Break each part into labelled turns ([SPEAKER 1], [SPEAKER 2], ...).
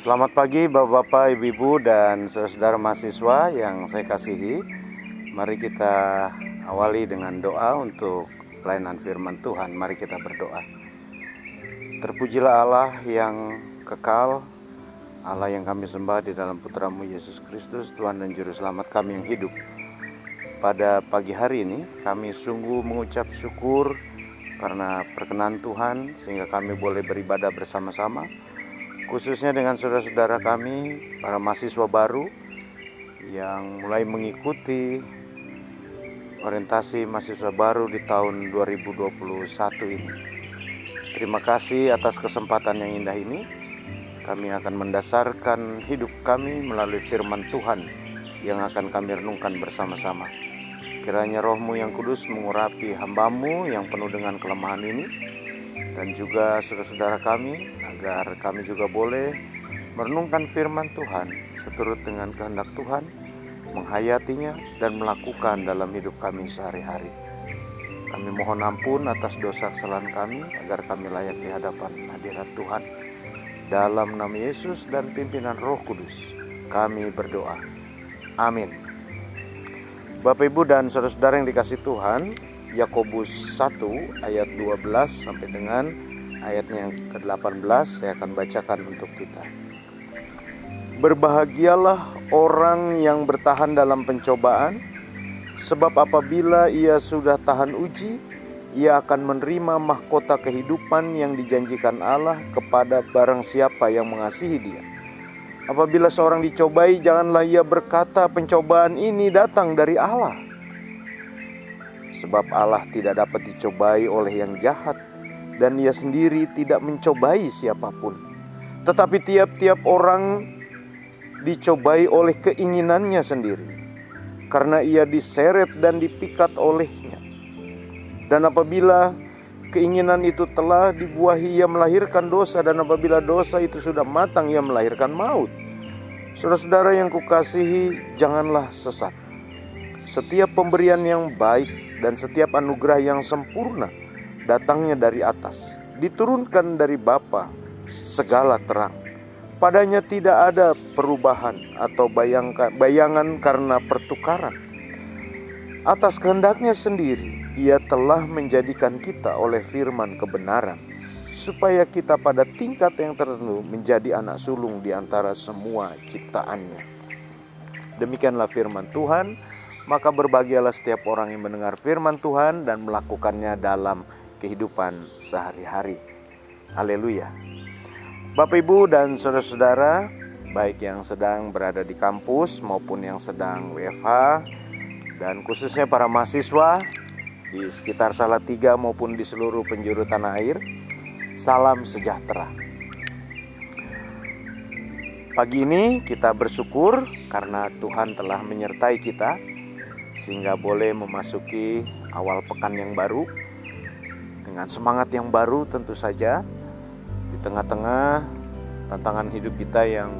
[SPEAKER 1] Selamat pagi Bapak-Bapak, Ibu-Ibu, dan saudara-saudara mahasiswa yang saya kasihi. Mari kita awali dengan doa untuk pelayanan firman Tuhan. Mari kita berdoa. Terpujilah Allah yang kekal, Allah yang kami sembah di dalam Putra-Mu Yesus Kristus, Tuhan dan Juru Selamat kami yang hidup. Pada pagi hari ini kami sungguh mengucap syukur karena perkenan Tuhan sehingga kami boleh beribadah bersama-sama, khususnya dengan saudara-saudara kami, para mahasiswa baru yang mulai mengikuti orientasi mahasiswa baru di tahun 2021 ini. Terima kasih atas kesempatan yang indah ini. Kami akan mendasarkan hidup kami melalui firman Tuhan yang akan kami renungkan bersama-sama. Kiranya Roh-Mu yang kudus mengurapi hamba-Mu yang penuh dengan kelemahan ini, dan juga saudara-saudara kami, agar kami juga boleh merenungkan firman Tuhan seturut dengan kehendak Tuhan, menghayatinya dan melakukan dalam hidup kami sehari-hari. Kami mohon ampun atas dosa kesalahan kami, agar kami layak di hadapan hadirat Tuhan. Dalam nama Yesus dan pimpinan Roh Kudus kami berdoa. Amin. Bapak, Ibu, dan saudara-saudara yang dikasihi Tuhan, Yakobus 1 ayat 12 sampai dengan ayatnya yang ke-18 saya akan bacakan untuk kita. Berbahagialah orang yang bertahan dalam pencobaan, sebab apabila ia sudah tahan uji, ia akan menerima mahkota kehidupan yang dijanjikan Allah kepada barang siapa yang mengasihi Dia. Apabila seorang dicobai, janganlah ia berkata pencobaan ini datang dari Allah. Sebab Allah tidak dapat dicobai oleh yang jahat, dan Ia sendiri tidak mencobai siapapun. Tetapi tiap-tiap orang dicobai oleh keinginannya sendiri, karena ia diseret dan dipikat olehnya. Dan apabila keinginan itu telah dibuahi, ia melahirkan dosa, dan apabila dosa itu sudah matang, ia melahirkan maut. Saudara-saudara yang kukasihi, janganlah sesat. Setiap pemberian yang baik dan setiap anugerah yang sempurna datangnya dari atas, diturunkan dari Bapa segala terang. Padanya tidak ada perubahan atau bayangan karena pertukaran. Atas kehendaknya sendiri, Ia telah menjadikan kita oleh firman kebenaran, supaya kita pada tingkat yang tertentu menjadi anak sulung di antara semua ciptaannya. Demikianlah firman Tuhan. Maka berbahagialah setiap orang yang mendengar firman Tuhan dan melakukannya dalam kehidupan sehari-hari. Haleluya. Bapak, Ibu, dan saudara-saudara, baik yang sedang berada di kampus maupun yang sedang WFH, dan khususnya para mahasiswa di sekitar Salatiga maupun di seluruh penjuru tanah air, salam sejahtera. Pagi ini kita bersyukur karena Tuhan telah menyertai kita, sehingga boleh memasuki awal pekan yang baru dengan semangat yang baru tentu saja, di tengah-tengah tantangan hidup kita yang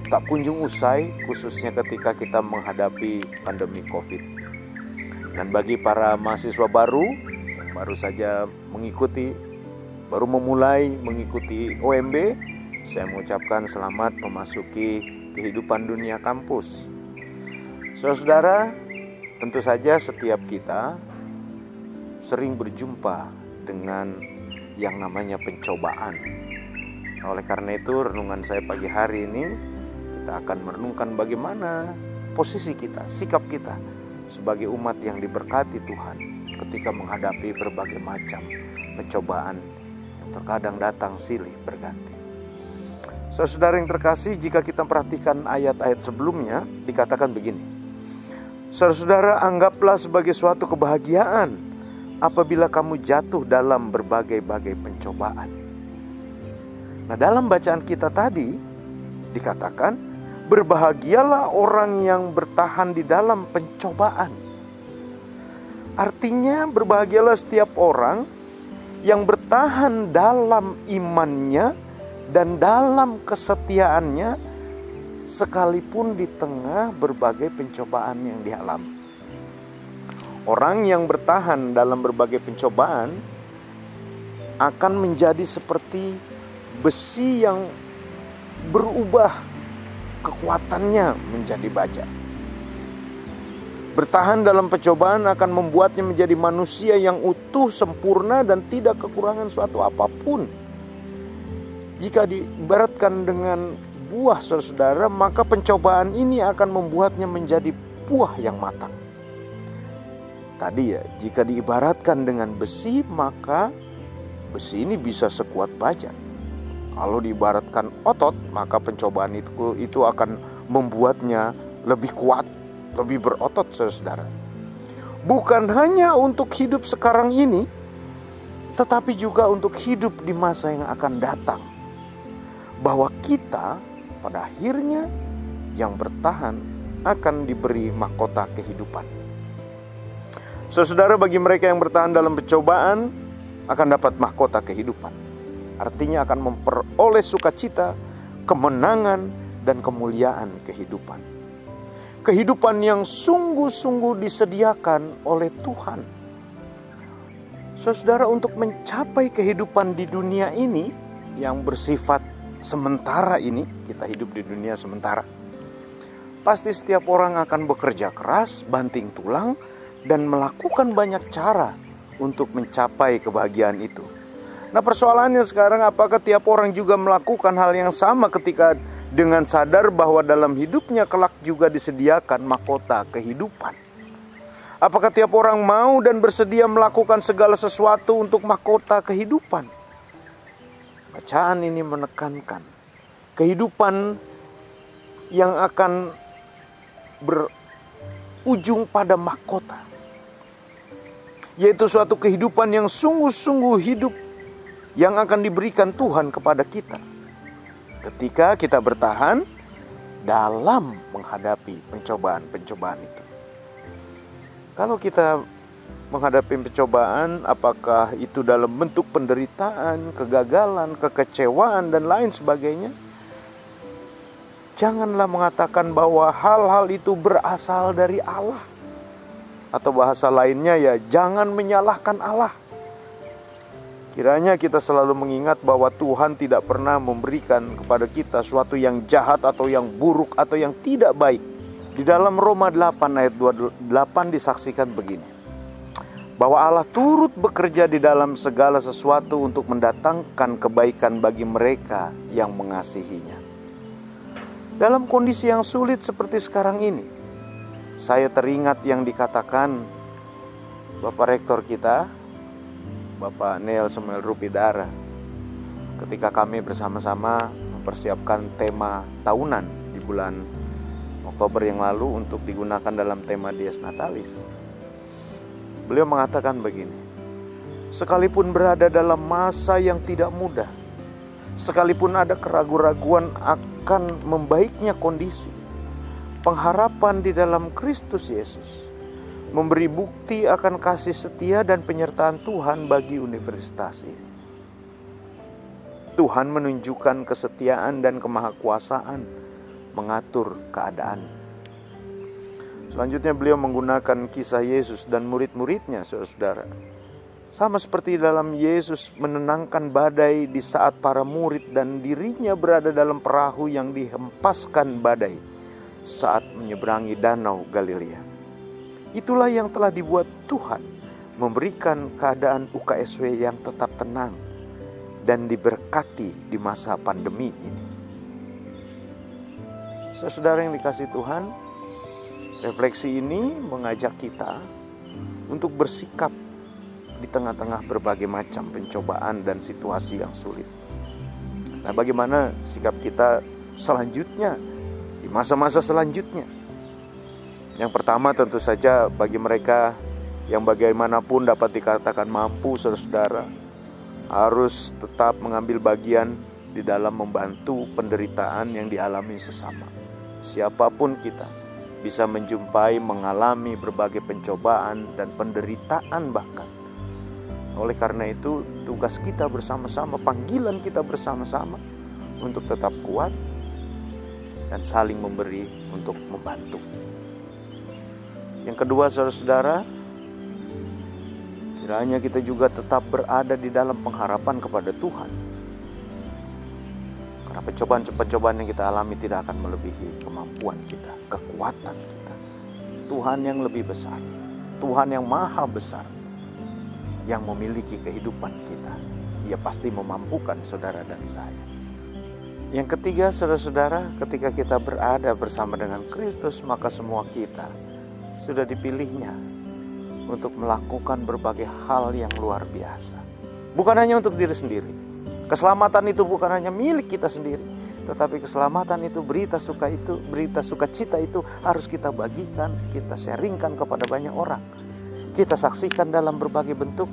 [SPEAKER 1] tak kunjung usai, khususnya ketika kita menghadapi pandemi COVID. Dan bagi para mahasiswa baru yang baru saja baru memulai mengikuti OMB, saya mengucapkan selamat memasuki kehidupan dunia kampus. Saudara-saudara, tentu saja setiap kita sering berjumpa dengan yang namanya pencobaan. Oleh karena itu, renungan saya pagi hari ini, kita akan merenungkan bagaimana posisi kita, sikap kita sebagai umat yang diberkati Tuhan ketika menghadapi berbagai macam pencobaan yang terkadang datang silih berganti. Saudara yang terkasih, jika kita perhatikan ayat-ayat sebelumnya, dikatakan begini. Saudara-saudara, anggaplah sebagai suatu kebahagiaan apabila kamu jatuh dalam berbagai-bagai pencobaan. Nah, dalam bacaan kita tadi dikatakan, berbahagialah orang yang bertahan di dalam pencobaan. Artinya berbahagialah setiap orang yang bertahan dalam imannya dan dalam kesetiaannya, sekalipun di tengah berbagai pencobaan yang dialami. Orang yang bertahan dalam berbagai pencobaan akan menjadi seperti besi yang berubah kekuatannya menjadi baja. Bertahan dalam pencobaan akan membuatnya menjadi manusia yang utuh, sempurna, dan tidak kekurangan suatu apapun. Jika diibaratkan dengan buah, saudara, maka pencobaan ini akan membuatnya menjadi buah yang matang. Tadi ya, jika diibaratkan dengan besi, maka besi ini bisa sekuat baja. Kalau diibaratkan otot, maka pencobaan itu akan membuatnya lebih kuat, lebih berotot, saudara. Bukan hanya untuk hidup sekarang ini, tetapi juga untuk hidup di masa yang akan datang. Bahwa kita pada akhirnya yang bertahan akan diberi mahkota kehidupan. Saudara, bagi mereka yang bertahan dalam pencobaan akan dapat mahkota kehidupan. Artinya akan memperoleh sukacita, kemenangan, dan kemuliaan kehidupan. Kehidupan yang sungguh-sungguh disediakan oleh Tuhan. Saudara, untuk mencapai kehidupan di dunia ini yang bersifat sementara ini, kita hidup di dunia sementara. Pasti setiap orang akan bekerja keras, banting tulang, dan melakukan banyak cara untuk mencapai kebahagiaan itu. Nah, persoalannya sekarang, apakah tiap orang juga melakukan hal yang sama ketika dengan sadar bahwa dalam hidupnya kelak juga disediakan mahkota kehidupan? Apakah tiap orang mau dan bersedia melakukan segala sesuatu untuk mahkota kehidupan? Bacaan ini menekankan kehidupan yang akan berujung pada mahkota, yaitu suatu kehidupan yang sungguh-sungguh hidup yang akan diberikan Tuhan kepada kita ketika kita bertahan dalam menghadapi pencobaan-pencobaan itu. Kalau kita menghadapi pencobaan, apakah itu dalam bentuk penderitaan, kegagalan, kekecewaan, dan lain sebagainya, janganlah mengatakan bahwa hal-hal itu berasal dari Allah. Atau bahasa lainnya ya, jangan menyalahkan Allah. Kiranya kita selalu mengingat bahwa Tuhan tidak pernah memberikan kepada kita sesuatu yang jahat atau yang buruk atau yang tidak baik. Di dalam Roma 8 ayat 28 disaksikan begini, bahwa Allah turut bekerja di dalam segala sesuatu untuk mendatangkan kebaikan bagi mereka yang mengasihinya. Dalam kondisi yang sulit seperti sekarang ini, saya teringat yang dikatakan Bapak Rektor kita, Bapak Neil Samuel Rupidara, ketika kami bersama-sama mempersiapkan tema tahunan di bulan Oktober yang lalu untuk digunakan dalam tema Dies Natalis. Beliau mengatakan begini, sekalipun berada dalam masa yang tidak mudah, sekalipun ada keraguan-raguan akan membaiknya kondisi, pengharapan di dalam Kristus Yesus memberi bukti akan kasih setia dan penyertaan Tuhan bagi universitas ini. Tuhan menunjukkan kesetiaan dan kemahakuasaan mengatur keadaan. Selanjutnya beliau menggunakan kisah Yesus dan murid-muridnya, saudara. Sama seperti dalam Yesus menenangkan badai di saat para murid dan dirinya berada dalam perahu yang dihempaskan badai saat menyeberangi danau Galilea. Itulah yang telah dibuat Tuhan, memberikan keadaan UKSW yang tetap tenang dan diberkati di masa pandemi ini. Saudara yang dikasihi Tuhan, refleksi ini mengajak kita untuk bersikap di tengah-tengah berbagai macam pencobaan dan situasi yang sulit. Nah, bagaimana sikap kita selanjutnya di masa-masa selanjutnya? Yang pertama tentu saja bagi mereka yang bagaimanapun dapat dikatakan mampu, saudara, harus tetap mengambil bagian di dalam membantu penderitaan yang dialami sesama. Siapapun kita bisa menjumpai, mengalami berbagai pencobaan dan penderitaan bahkan. Oleh karena itu, tugas kita bersama-sama, panggilan kita bersama-sama untuk tetap kuat dan saling memberi untuk membantu. Yang kedua, saudara-saudara, kiranya kita juga tetap berada di dalam pengharapan kepada Tuhan. Karena pencobaan-pencobaan yang kita alami tidak akan melebihi kemampuan kita, kekuatan kita. Tuhan yang lebih besar, Tuhan yang maha besar, yang memiliki kehidupan kita. Ia pasti memampukan saudara dan saya. Yang ketiga, saudara-saudara, ketika kita berada bersama dengan Kristus, maka semua kita sudah dipilihnya untuk melakukan berbagai hal yang luar biasa. Bukan hanya untuk diri sendiri. Keselamatan itu bukan hanya milik kita sendiri, tetapi keselamatan itu, berita sukacita itu harus kita bagikan, kita sharingkan kepada banyak orang. Kita saksikan dalam berbagai bentuk,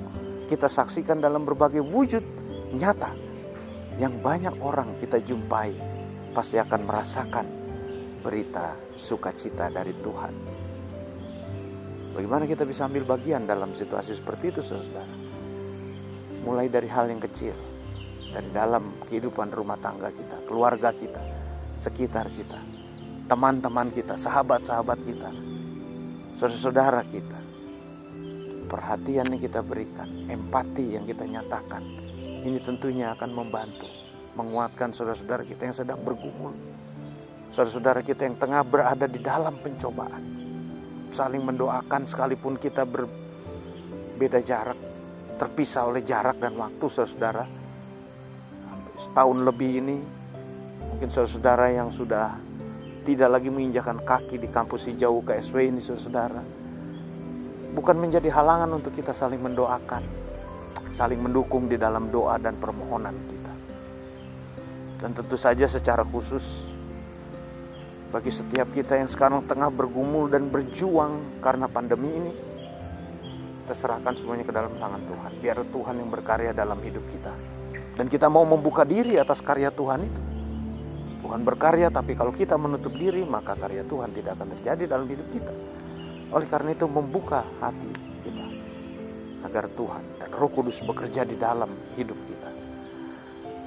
[SPEAKER 1] kita saksikan dalam berbagai wujud nyata. Yang banyak orang kita jumpai pasti akan merasakan berita sukacita dari Tuhan. Bagaimana kita bisa ambil bagian dalam situasi seperti itu, saudara? Mulai dari hal yang kecil, dari dalam kehidupan rumah tangga kita, keluarga kita, sekitar kita, teman-teman kita, sahabat-sahabat kita, saudara-saudara kita. Perhatian yang kita berikan, empati yang kita nyatakan, ini tentunya akan membantu, menguatkan saudara-saudara kita yang sedang bergumul, saudara-saudara kita yang tengah berada di dalam pencobaan. Saling mendoakan sekalipun kita berbeda jarak, terpisah oleh jarak dan waktu, saudara-saudara. Setahun lebih ini, mungkin saudara-saudara yang sudah tidak lagi menginjakan kaki di kampus hijau KSW ini, saudara-saudara, bukan menjadi halangan untuk kita saling mendoakan, saling mendukung di dalam doa dan permohonan kita. Dan tentu saja secara khusus bagi setiap kita yang sekarang tengah bergumul dan berjuang karena pandemi ini, kita serahkan semuanya ke dalam tangan Tuhan. Biar Tuhan yang berkarya dalam hidup kita. Dan kita mau membuka diri atas karya Tuhan itu. Tuhan berkarya, tapi kalau kita menutup diri, maka karya Tuhan tidak akan terjadi dalam hidup kita. Oleh karena itu, membuka hati kita agar Tuhan dan Roh Kudus bekerja di dalam hidup kita.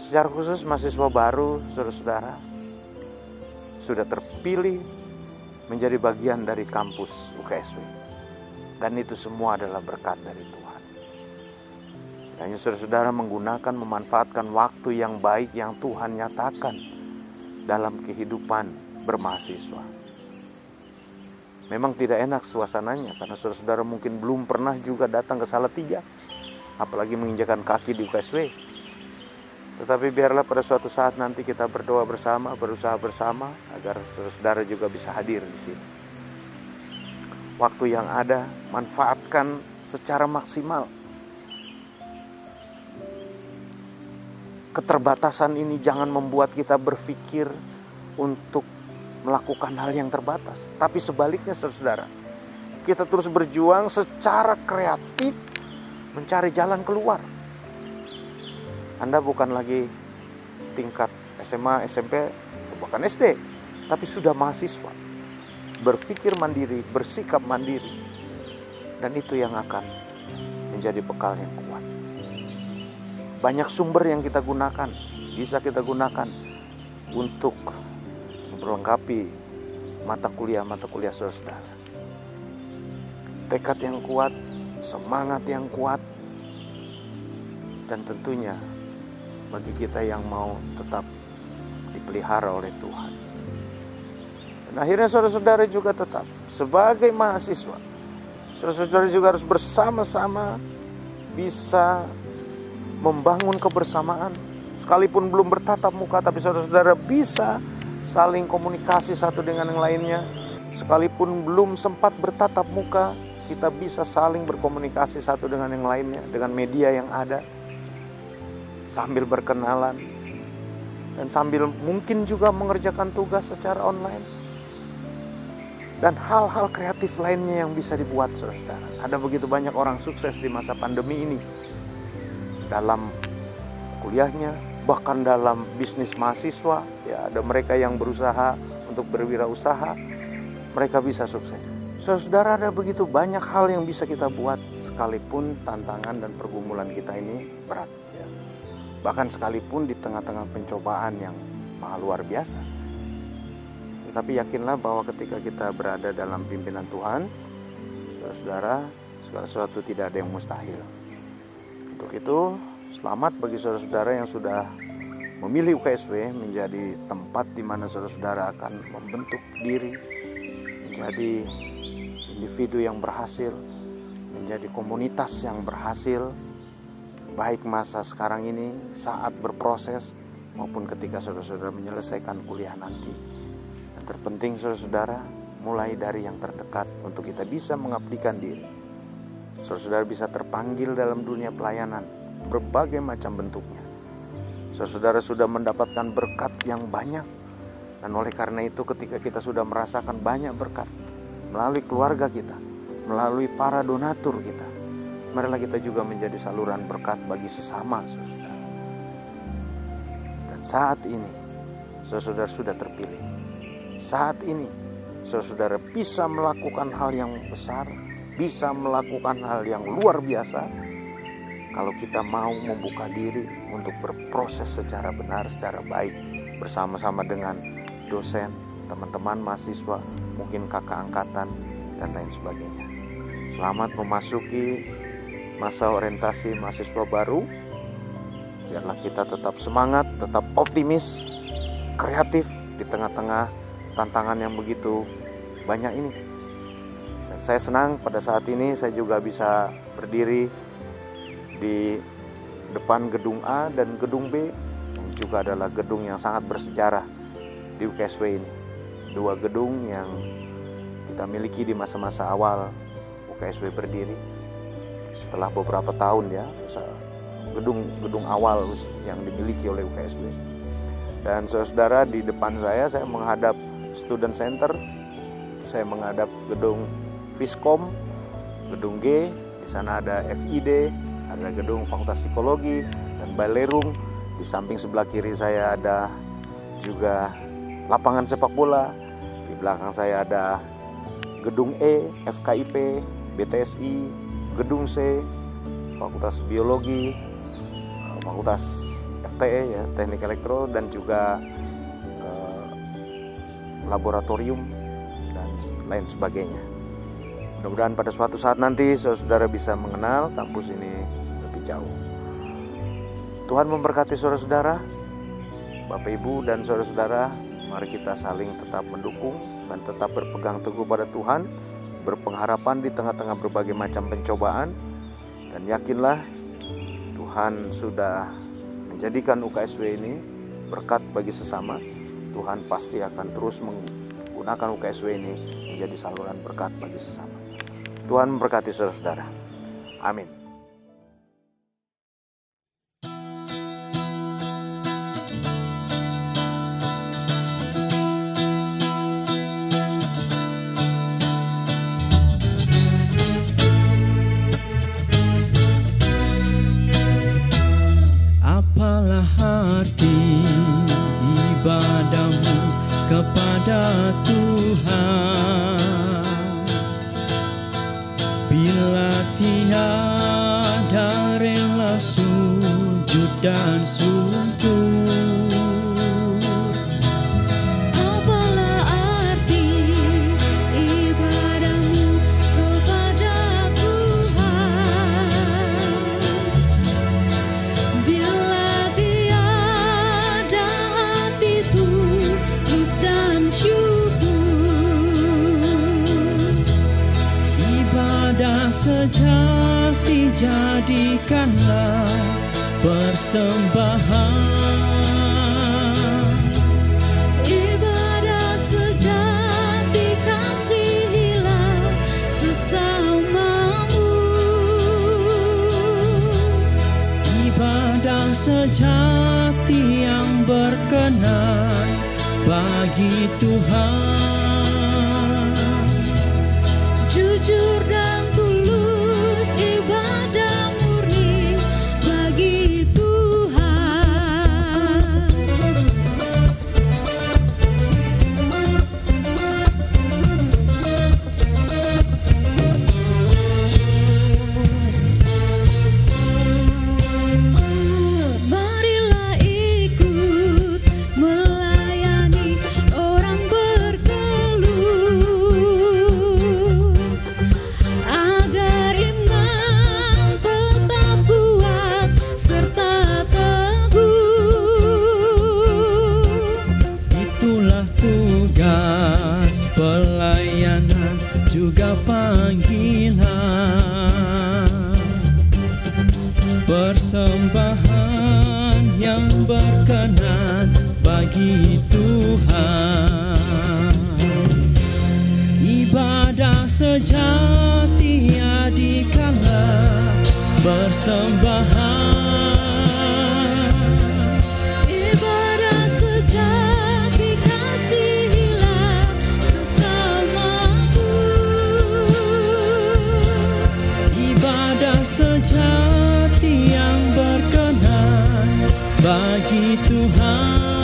[SPEAKER 1] Secara khusus mahasiswa baru, saudara-saudara, sudah terpilih menjadi bagian dari kampus UKSW. Dan itu semua adalah berkat dari Tuhan. Hanya saudara-saudara memanfaatkan waktu yang baik yang Tuhan nyatakan dalam kehidupan bermahasiswa. Memang tidak enak suasananya, karena saudara-saudara mungkin belum pernah juga datang ke Salatiga, apalagi menginjakan kaki di UKSW. Tetapi biarlah pada suatu saat nanti kita berdoa bersama, berusaha bersama, agar saudara-saudara juga bisa hadir di sini. Waktu yang ada, manfaatkan secara maksimal. Keterbatasan ini jangan membuat kita berpikir untuk melakukan hal yang terbatas. Tapi sebaliknya, saudara, kita terus berjuang secara kreatif mencari jalan keluar. Anda bukan lagi tingkat SMA, SMP, bahkan SD, tapi sudah mahasiswa. Berpikir mandiri, bersikap mandiri. Dan itu yang akan menjadi bekal yang kuat. Banyak sumber yang kita gunakan, bisa kita gunakan untuk melengkapi mata kuliah saudara. Tekad yang kuat, semangat yang kuat, dan tentunya bagi kita yang mau tetap dipelihara oleh Tuhan. Dan akhirnya saudara-saudara juga tetap sebagai mahasiswa, saudara-saudara juga harus bersama-sama bisa membangun kebersamaan. Sekalipun belum bertatap muka, tapi saudara-saudara bisa saling komunikasi satu dengan yang lainnya. Sekalipun belum sempat bertatap muka, kita bisa saling berkomunikasi satu dengan yang lainnya dengan media yang ada, sambil berkenalan dan sambil mungkin juga mengerjakan tugas secara online dan hal-hal kreatif lainnya yang bisa dibuat, saudara. Ada begitu banyak orang sukses di masa pandemi ini dalam kuliahnya, bahkan dalam bisnis mahasiswa. Ya, ada mereka yang berusaha untuk berwirausaha, mereka bisa sukses. Saudara, ada begitu banyak hal yang bisa kita buat sekalipun tantangan dan pergumulan kita ini berat, ya. Bahkan sekalipun di tengah-tengah pencobaan yang maha luar biasa. Tetapi yakinlah bahwa ketika kita berada dalam pimpinan Tuhan, saudara, segala sesuatu tidak ada yang mustahil. Untuk itu, selamat bagi saudara-saudara yang sudah memilih UKSW menjadi tempat di mana saudara-saudara akan membentuk diri menjadi individu yang berhasil, menjadi komunitas yang berhasil, baik masa sekarang ini saat berproses maupun ketika saudara-saudara menyelesaikan kuliah nanti. Dan terpenting saudara-saudara, mulai dari yang terdekat untuk kita bisa mengabdikan diri. Saudara-saudara bisa terpanggil dalam dunia pelayanan berbagai macam bentuknya. Saudara sudah mendapatkan berkat yang banyak, dan oleh karena itu ketika kita sudah merasakan banyak berkat melalui keluarga kita, melalui para donatur kita, marilah kita juga menjadi saluran berkat bagi sesama saudara. Dan saat ini saudara sudah terpilih. Saat ini saudara bisa melakukan hal yang besar, bisa melakukan hal yang luar biasa kalau kita mau membuka diri untuk berproses secara benar, secara baik, bersama-sama dengan dosen, teman-teman mahasiswa, mungkin kakak angkatan, dan lain sebagainya. Selamat memasuki masa orientasi mahasiswa baru. Biarlah kita tetap semangat, tetap optimis, kreatif di tengah-tengah tantangan yang begitu banyak ini. Dan saya senang pada saat ini saya juga bisa berdiri di depan gedung A dan gedung B, yang juga adalah gedung yang sangat bersejarah di UKSW ini. Dua gedung yang kita miliki di masa-masa awal UKSW berdiri. Setelah beberapa tahun ya, gedung awal yang dimiliki oleh UKSW. Dan saudara, di depan saya menghadap Student Center, saya menghadap gedung Fiskom, gedung G, di sana ada FID, ada gedung Fakultas Psikologi dan Balerung. Di samping sebelah kiri saya ada juga lapangan sepak bola. Di belakang saya ada gedung E, FKIP, BTSI, gedung C, Fakultas Biologi, Fakultas FTE ya, Teknik Elektro, dan juga laboratorium dan lain sebagainya. Mudah-mudahan pada suatu saat nanti saudara bisa mengenal kampus ini lebih jauh. Tuhan memberkati saudara-saudara, Bapak Ibu dan saudara-saudara. Mari kita saling tetap mendukung dan tetap berpegang teguh pada Tuhan, berpengharapan di tengah-tengah berbagai macam pencobaan, dan yakinlah Tuhan sudah menjadikan UKSW ini berkat bagi sesama. Tuhan pasti akan terus menggunakan UKSW ini menjadi saluran berkat bagi sesama. Tuhan memberkati saudara-saudara. Amin.
[SPEAKER 2] Apalah arti ibadahmu kepada Tuhan bila tiada rela sujud dan syukur?
[SPEAKER 3] Apalah arti ibadahmu kepada Tuhan bila tiada hati tulus dan syukur?
[SPEAKER 2] Ibadah sejati jadikanlah persembahan.
[SPEAKER 3] Ibadah sejati kasihilah sesamamu.
[SPEAKER 2] Ibadah sejati yang berkenan bagi Tuhan.
[SPEAKER 3] Jujur dan tulus ibadah murni bagi Tuhan. Marilah ikut melayani orang berkebutuhan.
[SPEAKER 2] persembahan yang berkenan bagi Tuhan. Ibadah sejati adikala persembahan.
[SPEAKER 3] Ibadah sejati kasihilah sesamamu.
[SPEAKER 2] Ibadah sejati yang berkenan bagi Tuhan.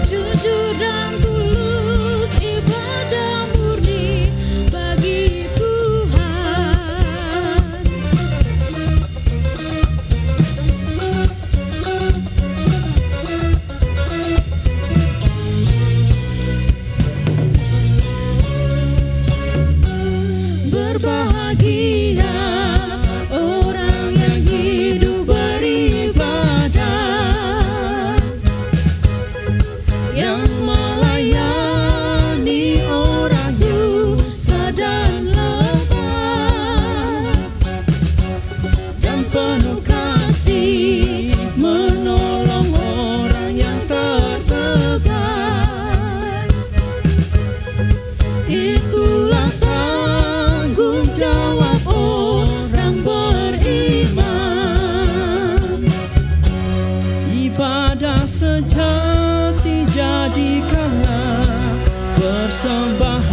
[SPEAKER 3] Jujur dan tulus ibadah murni bagi Tuhan. Berbahagia orang yang hidup beribadah, yang melayani orang susah dan lemah, dan penuh kasih menolong orang yang terbeban. Itulah tanggung jawab orang beriman.
[SPEAKER 2] Ibadah sejati jadikanlah persembahan.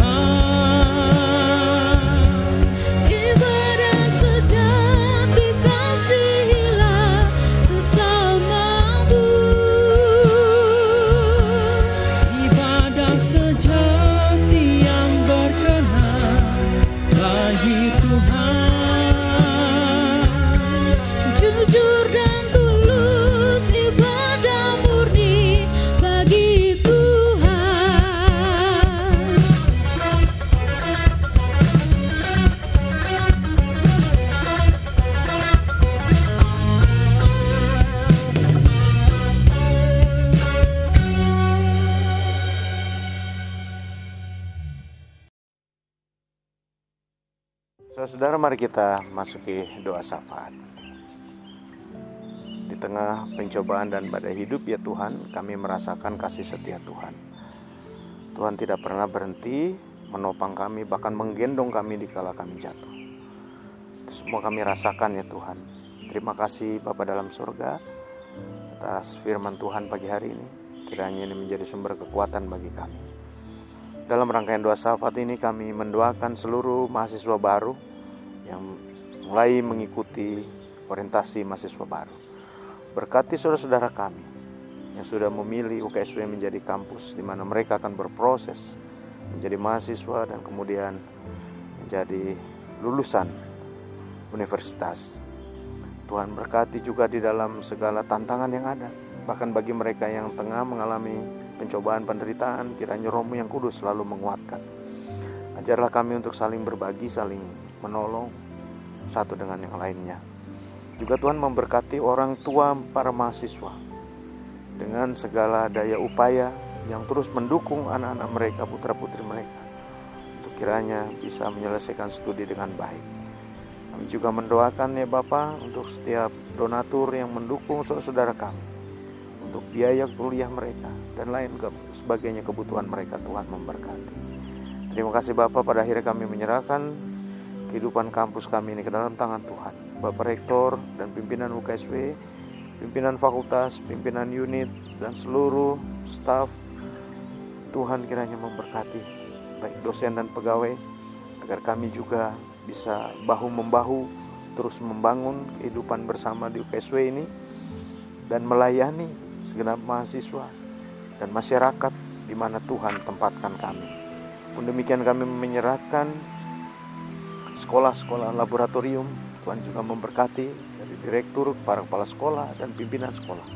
[SPEAKER 3] Ibadah sejati kasihilah sesamamu.
[SPEAKER 2] Ibadah sejati yang berkenan bagi Tuhan.
[SPEAKER 3] Jujur dan tulus ibadah murni bagi Tuhan.
[SPEAKER 1] Saudara, mari kita masuki doa syafaat. Di tengah pencobaan dan badai hidup, ya Tuhan, kami merasakan kasih setia Tuhan. Tuhan tidak pernah berhenti menopang kami, bahkan menggendong kami di kala kami jatuh. Itu semua kami rasakan, ya Tuhan. Terima kasih Bapa dalam surga atas firman Tuhan pagi hari ini. Kiranya ini menjadi sumber kekuatan bagi kami. Dalam rangkaian doa syafaat ini kami mendoakan seluruh mahasiswa baru yang mulai mengikuti orientasi mahasiswa baru. Berkati saudara-saudara kami yang sudah memilih UKSW menjadi kampus di mana mereka akan berproses menjadi mahasiswa dan kemudian menjadi lulusan universitas. Tuhan berkati juga di dalam segala tantangan yang ada. Bahkan bagi mereka yang tengah mengalami pencobaan penderitaan, kiranya Roh-Mu yang kudus selalu menguatkan. Ajarlah kami untuk saling berbagi, saling menolong satu dengan yang lainnya. Juga Tuhan memberkati orang tua para mahasiswa dengan segala daya upaya yang terus mendukung anak-anak mereka, putra-putri mereka, untuk kiranya bisa menyelesaikan studi dengan baik. Kami juga mendoakan, ya Bapa, untuk setiap donatur yang mendukung saudara-saudara kami untuk biaya kuliah mereka dan lain sebagainya kebutuhan mereka. Tuhan memberkati. Terima kasih Bapa, pada akhirnya kami menyerahkan kehidupan kampus kami ini ke dalam tangan Tuhan. Bapak Rektor dan pimpinan UKSW, pimpinan fakultas, pimpinan unit, dan seluruh staf, Tuhan kiranya memberkati baik dosen dan pegawai, agar kami juga bisa bahu-membahu terus membangun kehidupan bersama di UKSW ini dan melayani segenap mahasiswa dan masyarakat di mana Tuhan tempatkan kami. Pun demikian kami menyerahkan sekolah-sekolah laboratorium. Tuhan juga memberkati dari direktur, para kepala sekolah, dan pimpinan sekolah.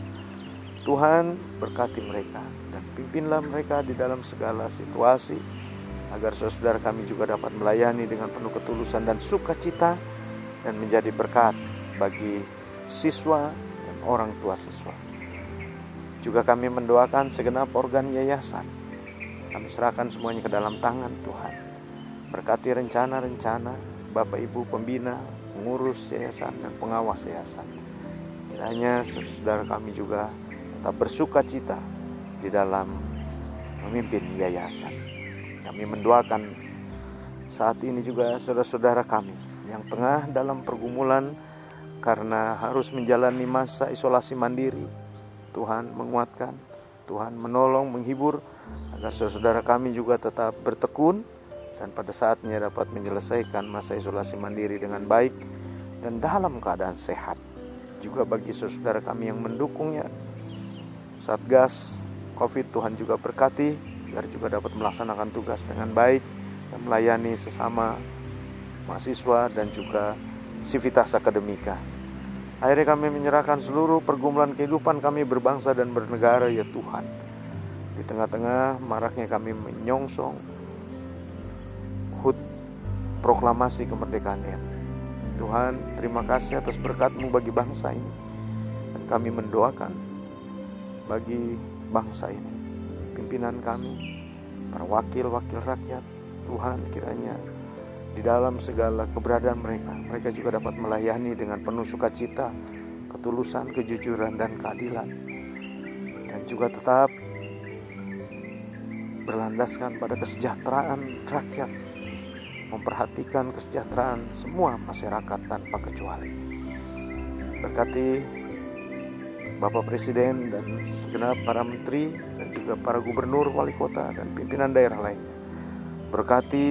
[SPEAKER 1] Tuhan berkati mereka dan pimpinlah mereka di dalam segala situasi, agar saudara kami juga dapat melayani dengan penuh ketulusan dan sukacita dan menjadi berkat bagi siswa dan orang tua siswa. Juga kami mendoakan segenap organ yayasan. Kami serahkan semuanya ke dalam tangan Tuhan. Berkati rencana-rencana Bapak Ibu pembina, pengurus yayasan dan pengawas yayasan. Kiranya saudara kami juga tetap bersuka cita di dalam memimpin yayasan. Kami mendoakan saat ini juga saudara-saudara kami yang tengah dalam pergumulan karena harus menjalani masa isolasi mandiri. Tuhan menguatkan, Tuhan menolong, menghibur, agar saudara kami juga tetap bertekun dan pada saatnya dapat menyelesaikan masa isolasi mandiri dengan baik dan dalam keadaan sehat. Juga bagi saudara kami yang mendukungnya, Satgas COVID, Tuhan juga berkati agar juga dapat melaksanakan tugas dengan baik dan melayani sesama mahasiswa dan juga sivitas akademika. Akhirnya kami menyerahkan seluruh pergumulan kehidupan kami berbangsa dan bernegara, ya Tuhan. Di tengah-tengah maraknya kami menyongsong HUT proklamasi kemerdekaan RI. Tuhan, terima kasih atas berkat-Mu bagi bangsa ini. Dan kami mendoakan bagi bangsa ini, pimpinan kami, para wakil-wakil rakyat. Tuhan, kiranya di dalam segala keberadaan mereka juga dapat melayani dengan penuh sukacita, ketulusan, kejujuran, dan keadilan. Dan juga tetap berlandaskan pada kesejahteraan rakyat, memperhatikan kesejahteraan semua masyarakat tanpa kecuali. Berkati Bapak Presiden dan segenap para menteri dan juga para gubernur, wali kota, dan pimpinan daerah lainnya. Berkati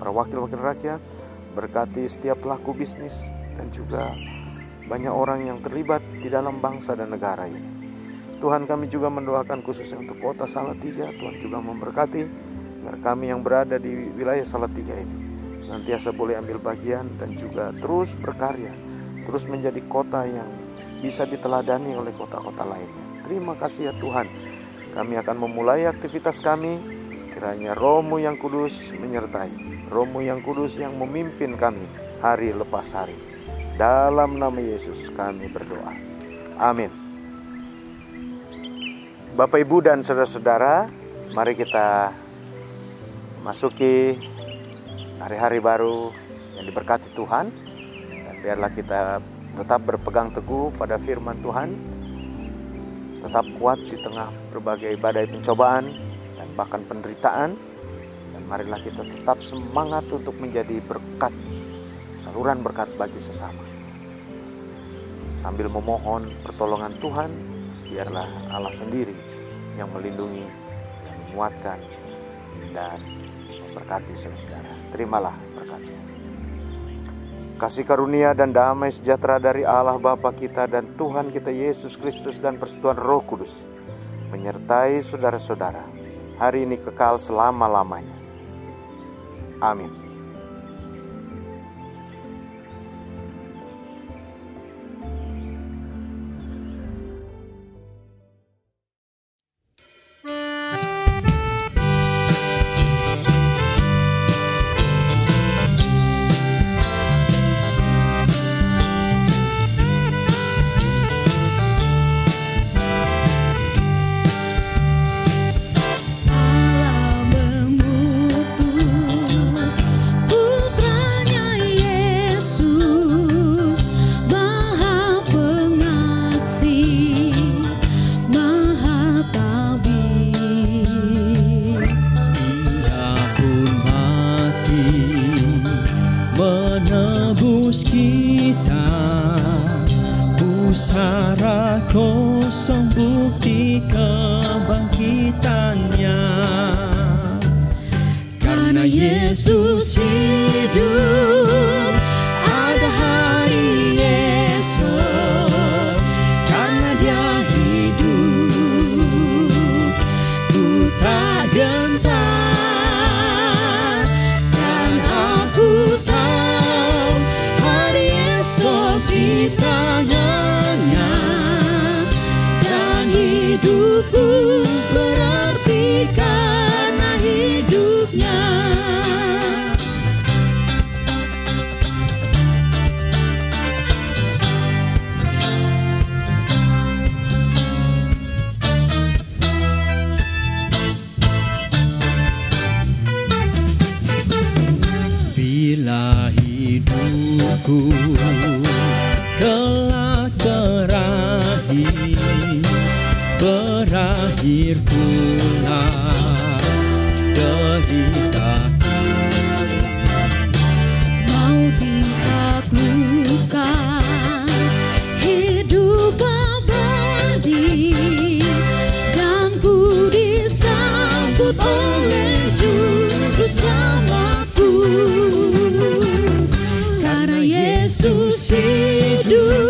[SPEAKER 1] para wakil-wakil rakyat, berkati setiap pelaku bisnis, dan juga banyak orang yang terlibat di dalam bangsa dan negara ini. Tuhan, kami juga mendoakan khususnya untuk kota Salatiga. Tuhan juga memberkati agar kami yang berada di wilayah Salatiga ini senantiasa boleh ambil bagian dan juga terus berkarya, terus menjadi kota yang bisa diteladani oleh kota-kota lainnya. Terima kasih ya Tuhan. Kami akan memulai aktivitas kami. Kiranya Roh-Mu yang kudus menyertai, Roh-Mu yang kudus yang memimpin kami hari lepas hari. Dalam nama Yesus kami berdoa. Amin. Bapak, Ibu, dan saudara-saudara, mari kita masuki hari-hari baru yang diberkati Tuhan. Dan biarlah kita tetap berpegang teguh pada firman Tuhan, tetap kuat di tengah berbagai badai pencobaan dan bahkan penderitaan. Dan marilah kita tetap semangat untuk menjadi berkat, saluran berkat bagi sesama. Sambil memohon pertolongan Tuhan, biarlah Allah sendiri yang melindungi, yang menguatkan, dan memberkati saudara. Terimalah berkatnya. Kasih karunia dan damai sejahtera dari Allah Bapa kita dan Tuhan kita Yesus Kristus dan persekutuan Roh Kudus menyertai saudara-saudara hari ini kekal selama-lamanya. Amin.
[SPEAKER 2] Pusara kosong bukti kebangkitannya. Karena Yesus hidup, ada hari esok. Karena Dia hidup, ku tak gentar. Dan aku tahu hari esok di tangan. Hidupku berarti karena hidupnya. hidupku kelak berakhir pula deritaku.
[SPEAKER 3] Mau ditaklukkan hidup abadi, dan ku disambut oleh Juru Selamatku. Karena Yesus hidup,